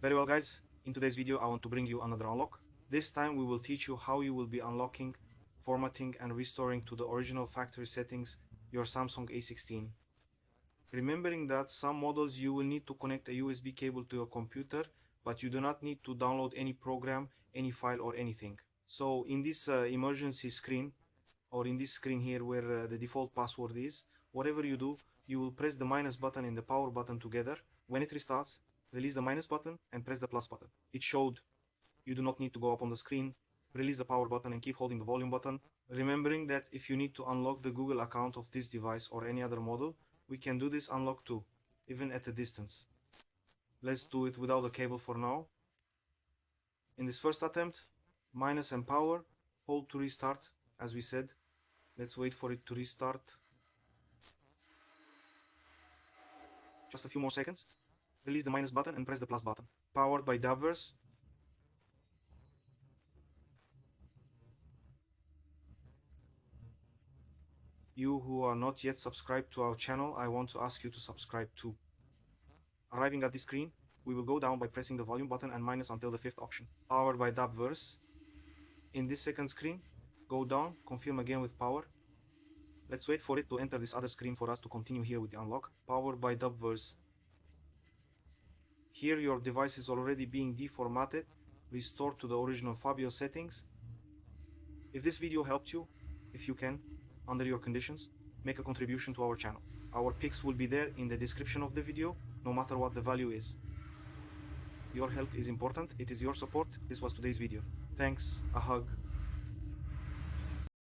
Very well guys, in today's video I want to bring you another unlock. This time we will teach you how you will be unlocking, formatting and restoring to the original factory settings your Samsung A16. Remembering that some models you will need to connect a USB cable to your computer, but you do not need to download any program, any file or anything. So in this emergency screen, or in this screen here where the default password is, whatever you do, you will press the minus button and the power button together. When it restarts, release the minus button and press the plus button. It showed you do not need to go up on the screen. Release the power button and keep holding the volume button. Remembering that if you need to unlock the Google account of this device or any other model, we can do this unlock too, even at a distance. Let's do it without the cable for now. In this first attempt, minus and power, hold to restart, as we said. Let's wait for it to restart. Just a few more seconds. Release the minus button and press the plus button. Powered by Dubverse. You who are not yet subscribed to our channel, I want to ask you to subscribe too. Arriving at this screen, we will go down by pressing the volume button and minus until the fifth option. Powered by Dubverse. In this second screen, go down, confirm again with power. Let's wait for it to enter this other screen for us to continue here with the unlock. Powered by Dubverse. Here your device is already being deformatted, restored to the original Fabio settings. If this video helped you, if you can, under your conditions, make a contribution to our channel. Our pics will be there in the description of the video, no matter what the value is. Your help is important, it is your support. This was today's video. Thanks, a hug.